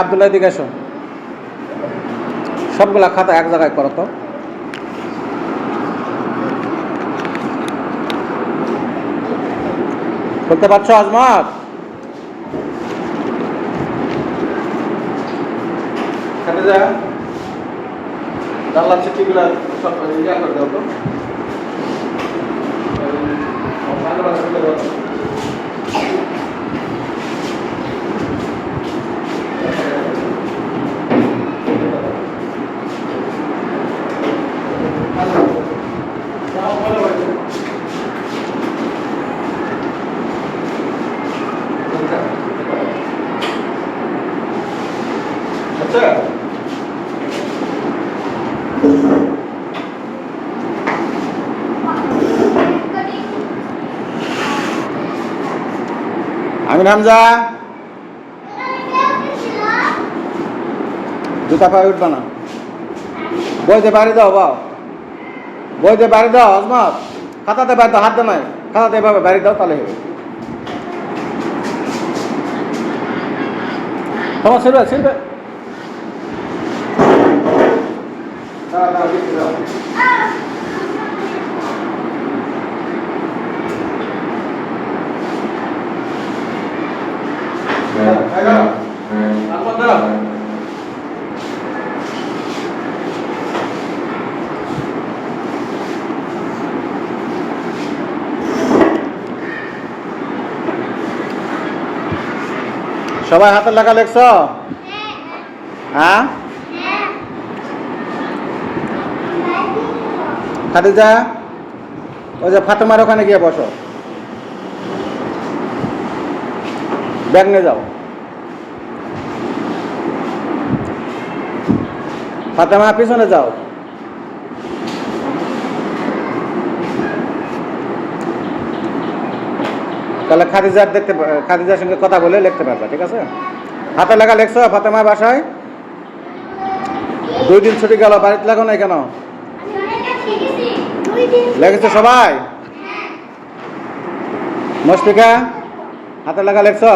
আব্দুল্লাহ দিকে এসো, সবগুলা খাতা এক জায়গায় করো তো। বলতে পারছো আজমত? জানলার চিঠিগুলা সব ইয়া করে দাও তো। আচ্ছা, আমির হামজা, জুতা পায়ে উঠবা না, বইতে বাড়ি দাও বাও, বইতে বাড়ি দাও আজমত, খাতাতে বাড়ি দাও, হাত দে নাই, খাতাতে এভাবে বাড়ি দাও, তাহলে হবে। তোমার ছিড়বে ছিড়বে। সবাই হাতের লেখা লেখছ? হ্যাঁ, খাদিজা ওই যে ফাতেমার ওখানে গিয়ে বসো, ব্যাগ নিয়ে যাও। ফাতেমা পিছনে যাও। তাহলে খাদিজার সঙ্গে কথা বলে লিখতে পারবা, ঠিক আছে? হাতে লেখা লেখছো ফাতেমা বাসায়? 2 দিন ছুটি গেল, বাড়িতে লেখো নাই কেন? লেগেছে সবাই? মুশফিকা হাতে লেখা লেখছো?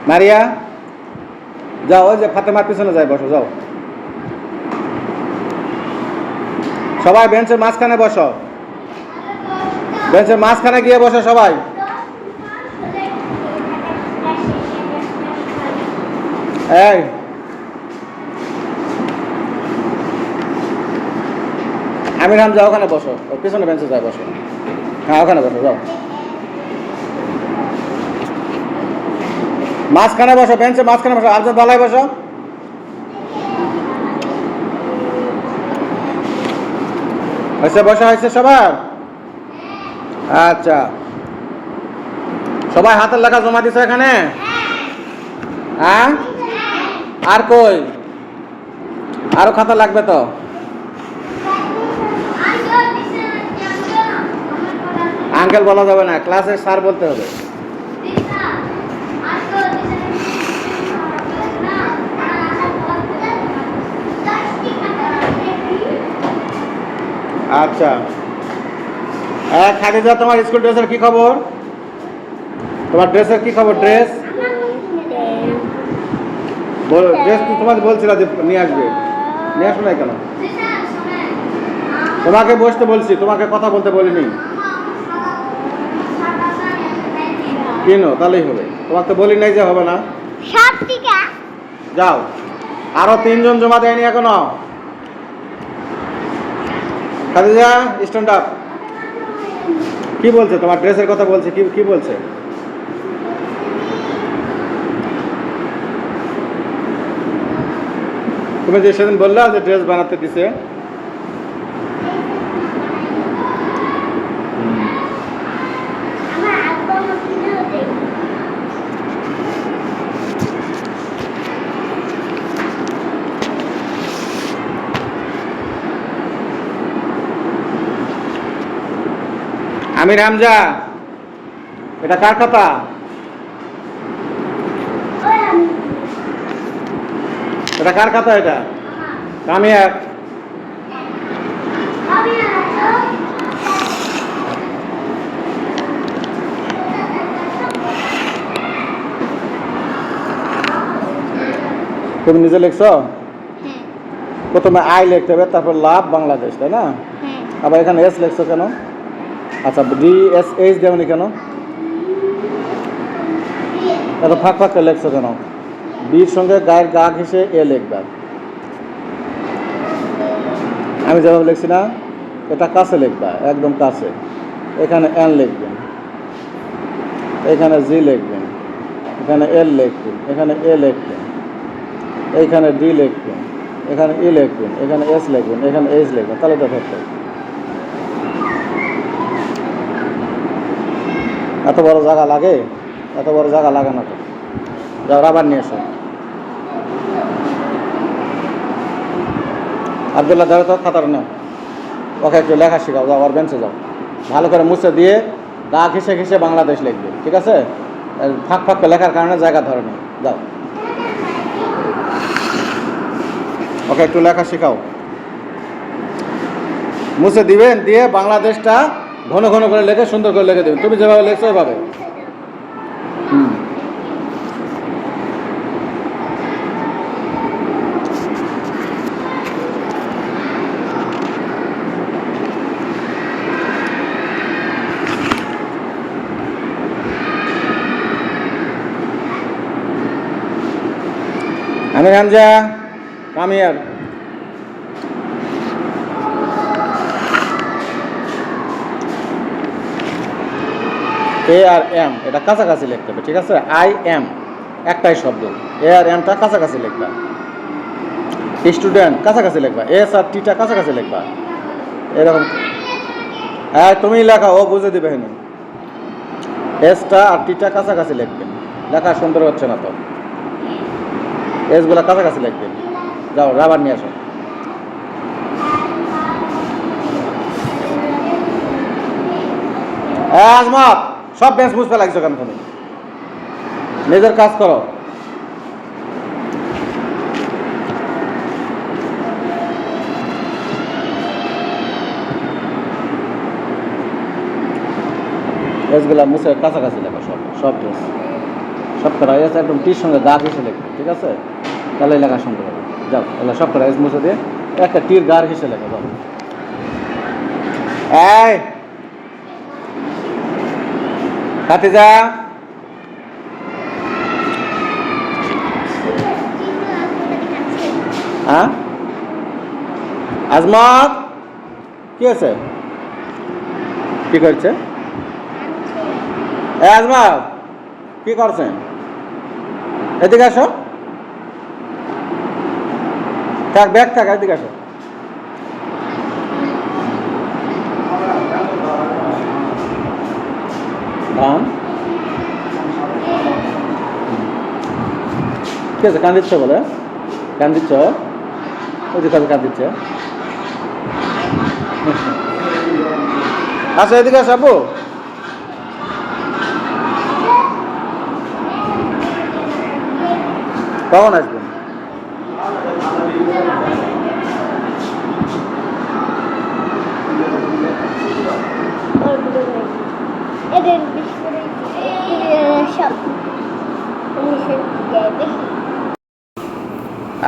মারিয়া যাও, ওই যে ফাতেমার পিছনে যাই বসো, যাও। সবাই বেঞ্চের মাঝখানে বসো, বেঞ্চের মাঝখানে গিয়ে বসো সবাই। এই আমির হামজা ওখানে বসো, ওর পিছনে বেঞ্চে যাই বসো। হ্যাঁ ওখানে বসো, যাও মাঝখানে বসো, বেঞ্চের মাঝখানে বসো। আফজাদ বালাই বসো। হয়েছে, বসা হয়েছে সবার? আচ্ছা, সবাই হাতের লেখা জমা দিছো এখানে? হ্যাঁ, আর কই আরো খাতা লাগবে তো? আঙ্কেল বলা যাবে না, ক্লাসের স্যার বলতে হবে। আচ্ছা, খাদিজা তোমার স্কুল ড্রেসের কি খবর? তোমার ড্রেসের কি খবর? ড্রেস ড্রেস তো তোমাকে বলছিলা যে নিয়ে আসবে, নিয়ে আসো নাই কেন? তোমাকে বসতে বলছি, তোমাকে কথা বলতে বলিনি। কেন? তাহলেই হবে, তোমাকে তো বলি নাই যে হবে না। যাও, আরো 3 জন জমা দেয়নি এখনো। Khadija stand up. কি বলছে? তোমার ড্রেসের কথা বলছে, কি বলছে? তুমি যে সেদিন বললা যে ড্রেস বানাতে দিছে, আমির হামজা এটা কার খাতা? এটা কার খাতা? এটা কামিয়া। তুমি নিজে লিখছো? প্রথমে আই লিখতে হবে, তারপর লাভ বাংলাদেশ, তাই না? আবার এখানে এস লিখছো কেন? আচ্ছা, DSH দেওনি কেন? এত ফাঁক ফাঁক করে লিখছো কেন? বির সঙ্গে গায়ের গা ঘেসে এ লিখবা। আমি যেভাবে লিখছি না, এটা কাছে লিখবা, একদম কাছে। এখানে এন লিখবেন, এখানে জি লিখবেন, এখানে এল লিখবেন, এখানে এ লিখবেন, এইখানে ডি লিখবেন, এখানে ই লিখবেন, এখানে এস লিখবেন, এখানে এইচ লিখবেন, তাহলে তো থাকবে। এত বড় জায়গা লাগে? এত বড় জায়গা লাগে না তো। যাও রাবার নিয়ে এসো। আব্দুল্লাহ ধরো তো খাতার নাও, ওকে একটু লেখা শেখাও, যাও আর বেঞ্চে যাও। ভালো করে মুছে দিয়ে গা ঘেসে ঘেসে বাংলাদেশ লিখবে, ঠিক আছে? ফাঁক ফাঁক লেখার কারণে জায়গা ধরে না। যাও, ওকে একটু লেখা শেখাও। মুছে দিবেন, দিয়ে বাংলাদেশটা ঘন ঘন করে লেখে সুন্দর করে লিখে দেবেন। তুমি যেভাবে লিখছো ওইভাবে। আমি Hamza, come here. A R M এটা কাছাকাছি লিখতে হবে, ঠিক আছে? আই এম একটাই শব্দ, এ আর এমটা কাছাকাছি লিখবা। স্টুডেন্ট কাছাকাছি লিখবা, এস আর টিটা কাছাকাছি লিখবা, এরকম। হ্যাঁ, তুমিই লেখা, ও বুঝে দিবে। হ্যাঁ, এসটা আর টিটা কাছাকাছি লিখবেন, লেখা সুন্দর হচ্ছে না তো। এসগুলা কাছাকাছি লিখবেন। যাও রাবার নিয়ে আসো। আজমত, সব বেঞ্চ মুছতে লাগছো কেন তুমি? নিজের কাজ করো। এসগুলা মুছে কাছাকাছি লেখো, সব সব ড্রেস সব করা এস একদম টির সঙ্গে গা ঘেসে লেখো, ঠিক আছে? তাহলে লেখা সুন্দর হবে। যাও, এগুলো সব করা এস মুছে দিয়ে একটা টির গা ঘেসে লেখো। যাও, এই খাতিজা, হ্যাঁ আজমত, কি আছে? কি করছে? আজমত কি করছেন? এদিকে আসো। থাক, ব্যাগ থাক, এদিকে আসো। ধান কি আছে? কান দিচ্ছ বলে? কান দিচ্ছ? ওই যে কান দিচ্ছে। আচ্ছা, এদিকে আসো আপু। কখন আসবেন?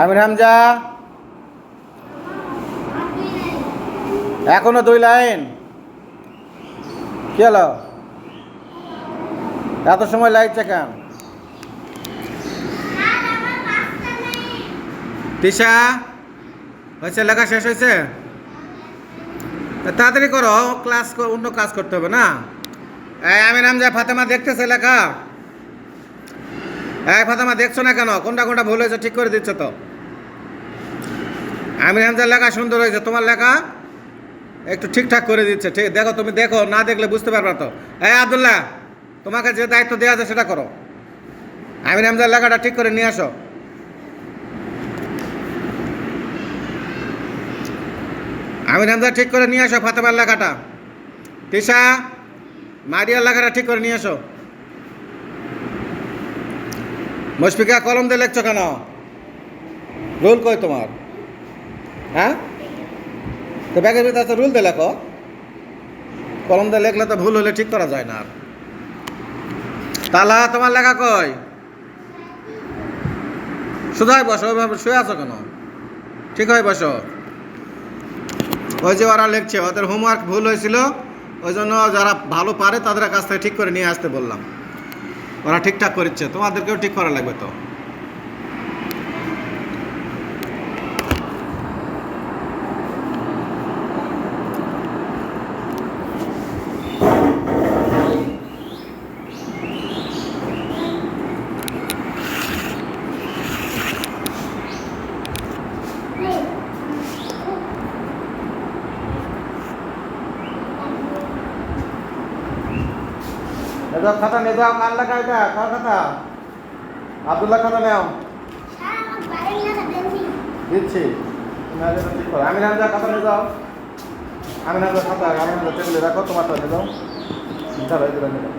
আমির হামজা, এখনো 2 লাইন। কি হলো? এত সময় লাগছে কেন? তিশা, হয়েছে? লেখা শেষ হয়েছে? তাড়াতাড়ি করো, ক্লাস অন্য কাজ করতে হবে না? আমির হামজা, ফাতেমা দেখতেছে লেখা? ফাতেমা দেখছো না কেন? কোনটা কোনটা ভুল হয়েছে ঠিক করে দিচ্ছ তো? আমির হামজার লেখা সুন্দর হয়েছে, তোমার লেখা একটু ঠিকঠাক করে দিচ্ছে। ঠিক দেখো, তুমি দেখো, না দেখলে বুঝতে পারবে না তো। আব্দুল্লাহ, তোমাকে যে দায়িত্ব দেওয়া আছে সেটা করো। আমির হামজার লেখাটা ঠিক করে নিয়ে আসো। আমির হামজা ঠিক করে নিয়ে আসো ফাতেমার লেখাটা। তিশা, মারিয়ার লেখাটা ঠিক করে নিয়ে আসো। মুশফিকা, কলম দিয়ে লিখছো কেন? রুল কই তোমার? হ্যাঁ, তো ব্যাগের ভিতরে আছে, রুল দিয়ে লেখো। কলম দিয়ে লেখলে তো ভুল হলে ঠিক করা যায় না। আর তালা, তোমার লেখা কই? সোজাই বসো, ওইভাবে শুয়ে আছো কেন? ঠিক হয় বসো। ওই যে ওরা লিখছে, ওদের হোমওয়ার্ক ভুল হয়েছিল, ওই জন্য যারা ভালো পারে তাদের কাছ থেকে ঠিক করে নিয়ে আসতে বললাম। ওরা ঠিকঠাক করছে, তোমাদেরকেও ঠিক করা লাগবে তো। খাতা নিয়ে যাও, কার লেখা এটা? কার খাতা? আব্দুল্লাহ খাতা নেও, দিচ্ছি। আমি না যা খাতা নিয়ে যাও, আমি না যা খাতা, আমি না টেবিলে রাখো, তোমারটা নিয়ে যাও। চলো এগুলো নিয়ে যাও।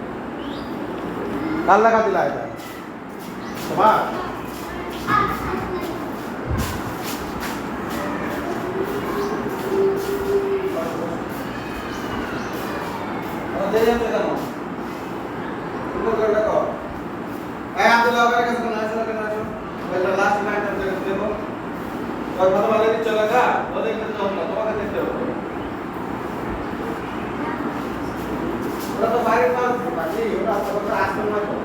কার লেখা দিলা এটা? তোমার? আব্দুল্লাহ কাছে কোন আছে না কেন আছো? ওইটা লাস্ট লাইনটা দেখো। ওই কথা বলে দিচ্ছ লেখা, ওদের কাছে যাও না, তোমাকে দেখতে হবে। ওরা তো বাইরে পাস বাকি, ওরা তো আসতে না তো।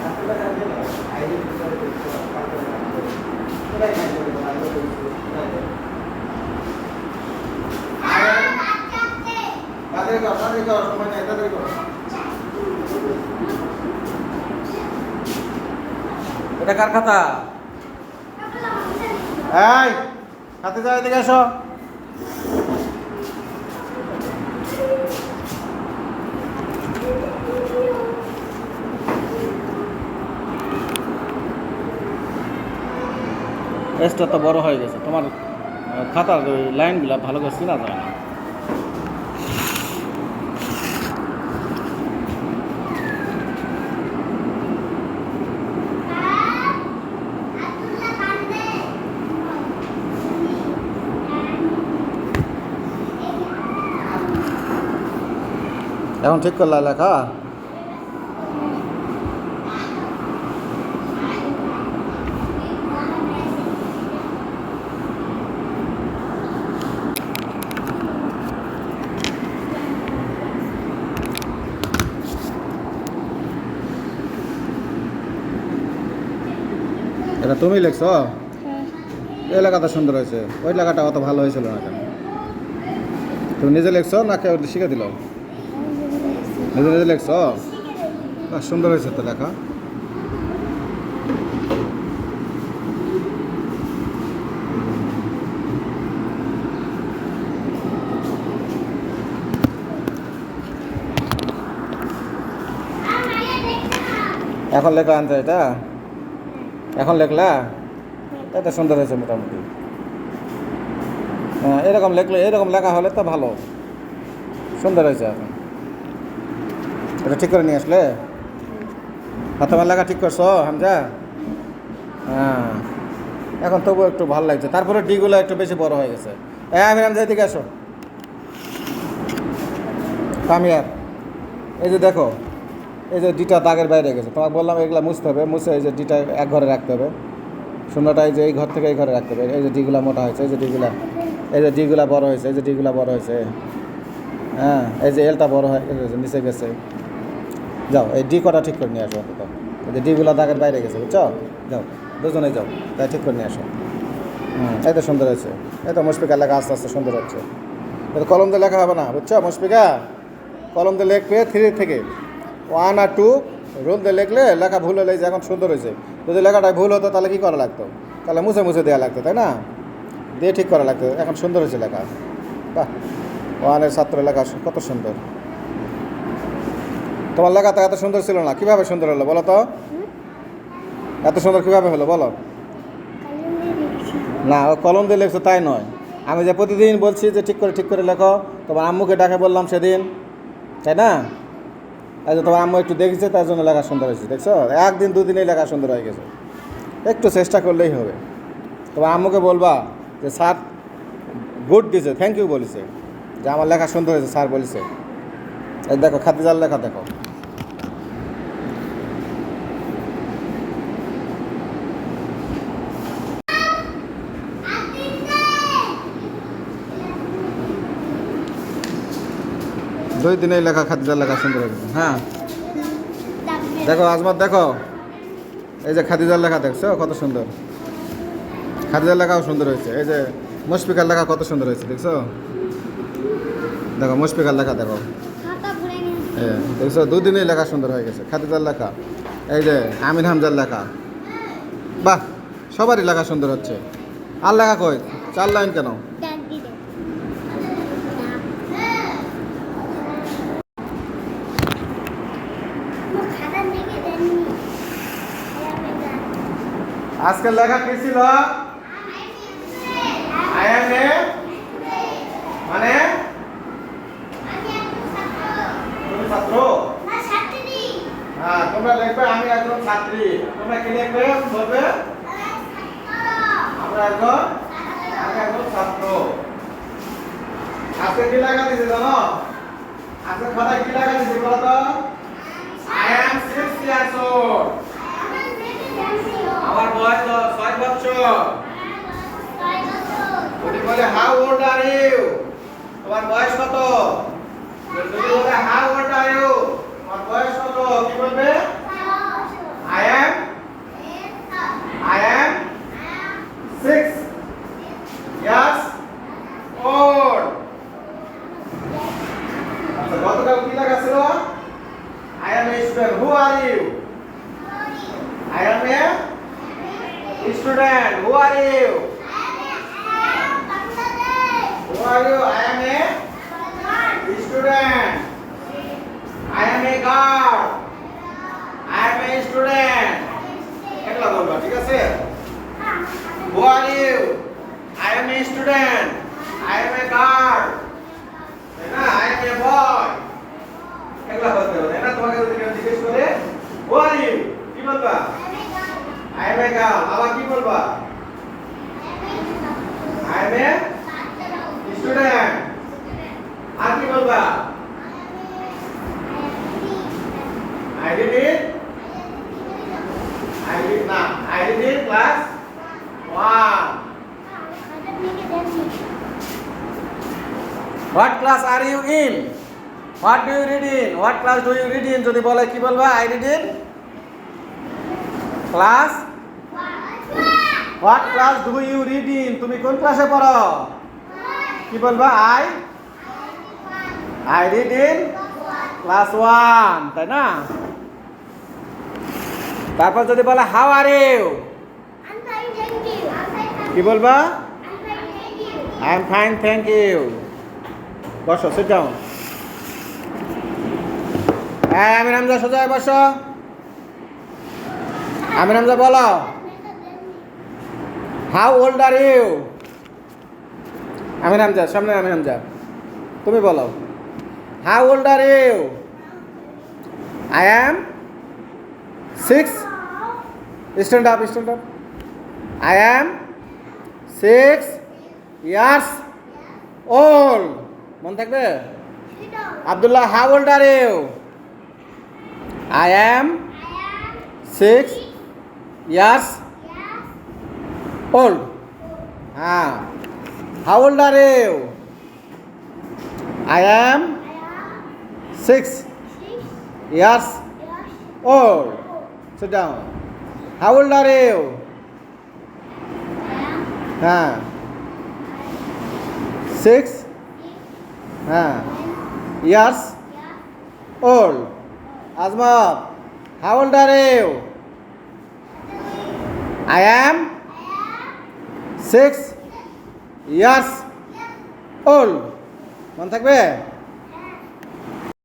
আসতে লাগা দিয়ে না, আইডি করে দেখতে হবে, কালকে করতে হবে। ওটাই নাই করে দাও, আইডি করে দাও। তাড়াতাড়ি করো, সময় নেই, তাড়াতাড়ি করো। এটা কার খাতা? এই খাতে যাও, এদিকে আসো। এসটা তো বড় হয়ে গেছে, তোমার খাতার লাইনগুলা ভালো করে চেনা যায় না। এখন ঠিক করলা লেখা? এটা তুমি লিখছো? এই লেখাটা সুন্দর হয়েছে, ওই লেখাটা অত ভালো হয়েছিল না কেন? তুমি নিজে লিখছো না কেউ শিখে দিল? নিজে নিজে লিখছো? সুন্দর হয়েছে তো লেখা। এখন লেখা আনতে এটা? এখন লেখলা? এটা সুন্দর হয়েছে মোটামুটি। হ্যাঁ, এরকম লেখলে, এরকম লেখা হলে তো ভালো, সুন্দর হয়েছে। এখন এটা ঠিক করে নিয়ে আসলে? আর তোমার লেখা ঠিক করছো হামজা? হ্যাঁ, এখন তবু একটু ভালো লাগছে। তারপরে ডিগুলো একটু বেশি বড় হয়ে গেছে। আমি হামজা এদিকে আসো, কামিয়ার। এই যে দেখো, এই যে ডিটা দাগের বাইরে গেছে, তোমাকে বললাম এগুলো মুছতে হবে, মুছে এই যে ডিটা এক ঘরে রাখতে হবে। শূন্যটা এই যে এই ঘর থেকে এই ঘরে রাখতে হবে। এই যে ডিগুলা মোটা হয়েছে, এই যে ডিগুলা, এই যে ডিগুলা বড় হয়েছে, এই যে ডিগুলা বড় হয়েছে। হ্যাঁ, এই যে এলটা বড় হয়ে নিচে গেছে। যাও এই ডি কটা ঠিক করে নিয়ে আসো অন্তত। এই যে ডিগুলা দাগের বাইরে গেছে, বুঝছো? যাও দুজনেই যাও, তাই ঠিক করে নিয়ে আসো। এই তো সুন্দর হয়েছে। এই তো মুশফিকা লেখা আস্তে আস্তে সুন্দর হচ্ছে। এটা কলম দিয়ে লেখা হবে না, বুঝছো মুশফিকা? কলম দিয়ে লিখবে 3 থেকে 1 আর 2 রুল দিয়ে লিখলে লেখা ভুল হলে যে এখন সুন্দর হয়েছে। যদি লেখাটা ভুল হতো তাহলে কী করা লাগতো? তাহলে মুছে মুছে দেওয়া লাগতো, তাই না? দিয়ে ঠিক করা লাগতো। এখন সুন্দর হয়েছে লেখা। বাহ, 1-এর ছাত্র লেখা কত সুন্দর। তোমার লেখাটা এত সুন্দর ছিল না, কীভাবে সুন্দর হলো বলো তো? এত সুন্দর কীভাবে হলো বলো? না, ও কলম দিয়ে লিখছো তাই নয়। আমি যে প্রতিদিন বলছি যে ঠিক করে লেখো, তোমার আম্মুকে ডাকে বললাম সেদিন, তাই না? এই যে তোমার আম্মু একটু দেখেছে, তার জন্য লেখা সুন্দর হয়েছে, দেখছো? একদিন দুদিনেই লেখা সুন্দর হয়ে গেছে। একটু চেষ্টা করলেই হবে। তোমার আম্মুকে বলবা যে স্যার গুড দিছে, থ্যাংক ইউ বলেছে, যে আমার লেখা সুন্দর হয়েছে স্যার বলেছে। এই দেখো খাদিজার লেখা দেখো। 2 দিনেই লেখা খাদিজার লেখা সুন্দর হয়ে গেছে। হ্যাঁ দেখো আজমাত দেখো, এই যে খাদিজার লেখা দেখছো কত সুন্দর, খাদিজার লেখাও সুন্দর হয়েছে। এই যে মুশফিকার লেখা কত সুন্দর হয়েছে দেখছো, দেখো মুশফিকার লেখা দেখো, হ্যাঁ দেখছো 2 দিনেই লেখা সুন্দর হয়ে গেছে। খাদিজার লেখা, এই যে আমিন হামজার লেখা, বাহ সবারই লেখা সুন্দর হচ্ছে। আর লেখা কই 4 লাইন কেন? আজকের লেখা কি ছিল? আই এম এ মানে তুমি ছাত্র, হ্যাঁ তোমরা লিখবে আমি একজন ছাত্রী। তোমরা কি লিখবে বলবে? আমি একজন ছাত্র। আজকে কি লেখা দিয়েছে জানো? আজকে খাতায় কি লেখা দিয়েছে বলো তো? I am 6 years old। আমার বয়স 6 বছর। যদি বলে হাউ ওল্ড আর ইউ, তোমার বয়স কত? যদি বলে হাউ ওল্ড আর ইউ, তোমার বয়স কত? কি বলবে? I am 6 years old। আচ্ছা গতকাল কি লেখা ছিল? I am a student. Who are you? I am a student. Who are you? Who are you? I am a student. I am a guard. I am a student. একলা বলবা ঠিক আছে? Who are you? I am a student. I am a guard. না I am a boy. একলা বলতে হবে না, তোমাকে যদি কেউ জিজ্ঞেস করে Who are you? কি বলবা? I am a girl। আবার কি বলবা? I am a student। আর কি বলবা? I did it না I did it class 1। What class are you in? What do you read in? What class do you read in? যদি বলে কি বলবা? I read in class. What class do you read in? তুমি কোন ক্লাসে পড়ো? কি বলবা? I read in class 1, তাই না? তারপর যদি বলে how are you? কি বলবা? I am fine thank you। বসো sit down। আমিন হামজা সোজা হয়ে বসো। আমিন হামজা বলো how old are you? Amin Hamza সামনে, আমিন হামজা তুমি বলো how old are you? I am 6। Stand up, stand up. I am 6 years old। মনে থাকবে? Abdullah how old are you? I am 6 years old। হ্যাঁ how old are you? I am 6 years old। sit down। how old are you? হ্যাঁ 6 হ্যাঁ years old। Azmat how old are you? I am 6 years old। মনে থাকবে?